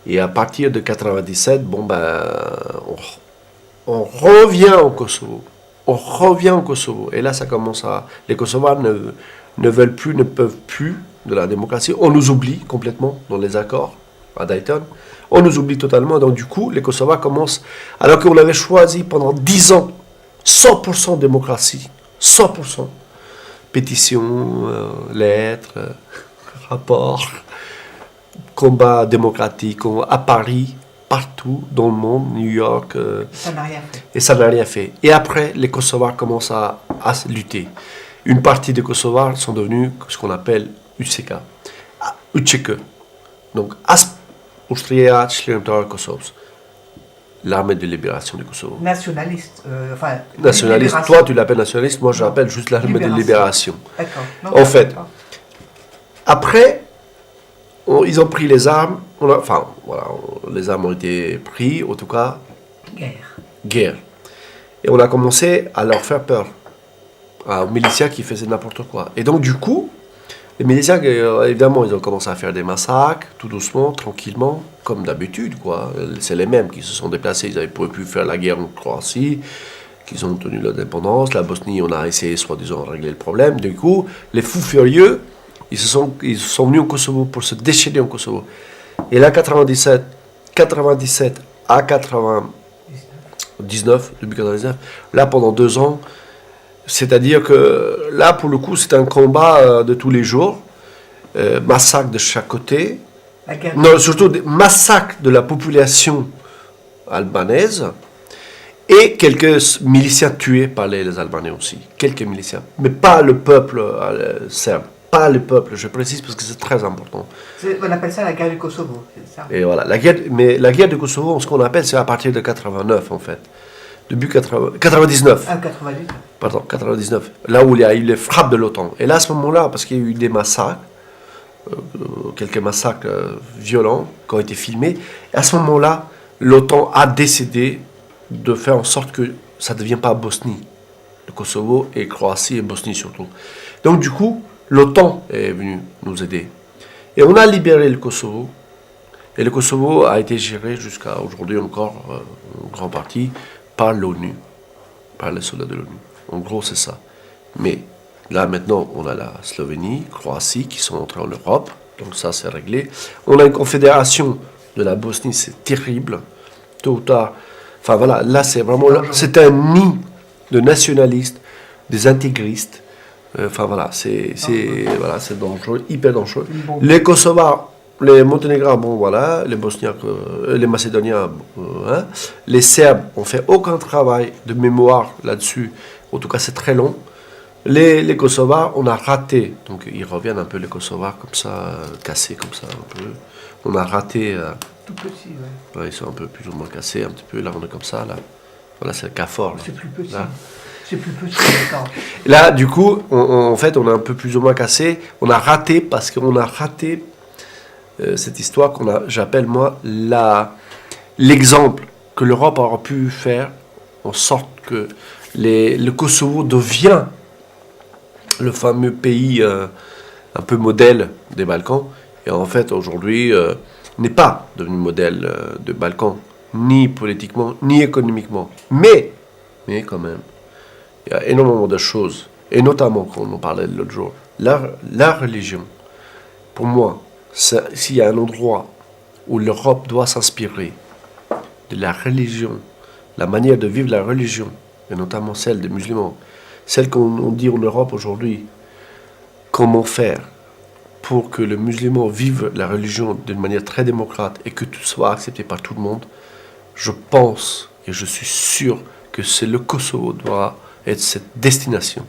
Et à partir de 97, bon ben, on revient au Kosovo. On revient au Kosovo. Et là, ça commence à... Les Kosovars ne veulent plus, ne peuvent plus de la démocratie. On nous oublie complètement dans les accords à Dayton. On nous oublie totalement. Donc du coup, les Kosovars commencent... Alors qu'on avait choisi pendant 10 ans 100% démocratie. 100%. Pétitions, lettres, rapports, combats démocratiques à Paris, partout dans le monde, New York. Ça n'a rien fait. Et ça n'a rien fait. Et après, les Kosovars commencent à lutter. Une partie des Kosovars sont devenus ce qu'on appelle UCK. UCK. Donc, Austria Čleritor Kosovs. L'armée de libération du Kosovo. Nationaliste. Nationaliste. Toi, tu l'appelles nationaliste. Moi, je l'appelle juste l'armée de libération. D'accord. En fait, après, ils ont pris les armes. Les armes ont été prises, en tout cas. Guerre. Et on a commencé à leur faire peur. Aux miliciens qui faisaient n'importe quoi. Et donc, du coup, les miliciens, évidemment, ils ont commencé à faire des massacres, tout doucement, tranquillement, comme d'habitude, quoi. C'est les mêmes qui se sont déplacés. Ils ne pouvaient plus faire la guerre en Croatie, qu'ils ont obtenu l'indépendance. La Bosnie, on a essayé, soi-disant, de régler le problème. Du coup, les fous furieux, ils sont venus au Kosovo pour se déchaîner au Kosovo. Et là, 97 à 99, depuis 99, là, pendant 2 ans, c'est-à-dire que là, pour le coup, c'est un combat de tous les jours. Massacre de chaque côté. Non, surtout des massacres de la population albanaise. Et quelques miliciens tués par les Albanais aussi. Quelques miliciens. Mais pas le peuple serbe. Pas le peuple, je précise, parce que c'est très important. On appelle ça la guerre du Kosovo, c'est ça. Et voilà. Mais la guerre du Kosovo, ce qu'on appelle, c'est à partir de 89, en fait. Début 99. Ah, 99. Pardon, 99. Là où il y a eu les frappes de l'OTAN. Et là, à ce moment-là, parce qu'il y a eu des massacres, quelques massacres violents qui ont été filmés, et à ce moment-là, l'OTAN a décidé de faire en sorte que ça ne devienne pas Bosnie. Le Kosovo et Croatie et Bosnie surtout. Donc du coup, l'OTAN est venu nous aider. Et on a libéré le Kosovo. Et le Kosovo a été géré jusqu'à aujourd'hui encore, en grande partie, par l'ONU, par les soldats de l'ONU. En gros, c'est ça. Mais là, maintenant, on a la Slovénie, Croatie, qui sont entrés en Europe. Donc ça, c'est réglé. On a une confédération de la Bosnie, c'est terrible. Tôt ou tard. Enfin voilà, là, c'est vraiment... C'est un nid de nationalistes, des intégristes. Enfin voilà, c'est dangereux, hyper dangereux. Les Kosovars, les Monténégrins, bon voilà, les Bosniaques, les Macédoniens, les Serbes ont fait aucun travail de mémoire là-dessus. En tout cas, c'est très long. Les Kosovars, on a raté. Donc, ils reviennent un peu, les Kosovars, comme ça, cassés, comme ça, un peu. On a raté. Tout petit, ouais. Ouais, ils sont un peu plus ou moins cassés, un petit peu. Là, on est comme ça, là. Voilà, c'est le CAFOR. C'est plus petit. Là. C'est plus petit, d'accord. Là, du coup, en fait, on est un peu plus ou moins cassé. On a raté parce qu'on a raté cette histoire j'appelle moi l'exemple que l'Europe aura pu faire en sorte que le Kosovo devient le fameux pays un peu modèle des Balkans. Et en fait, aujourd'hui, n'est pas devenu modèle des Balkans, ni politiquement, ni économiquement. Mais quand même, il y a énormément de choses, et notamment, quand on en parlait l'autre jour, la religion, pour moi, s'il y a un endroit où l'Europe doit s'inspirer de la religion, la manière de vivre la religion, et notamment celle des musulmans, celle qu'on dit en Europe aujourd'hui, comment faire pour que le musulman vive la religion d'une manière très démocrate et que tout soit accepté par tout le monde, je pense et je suis sûr que c'est le Kosovo doit être cette destination.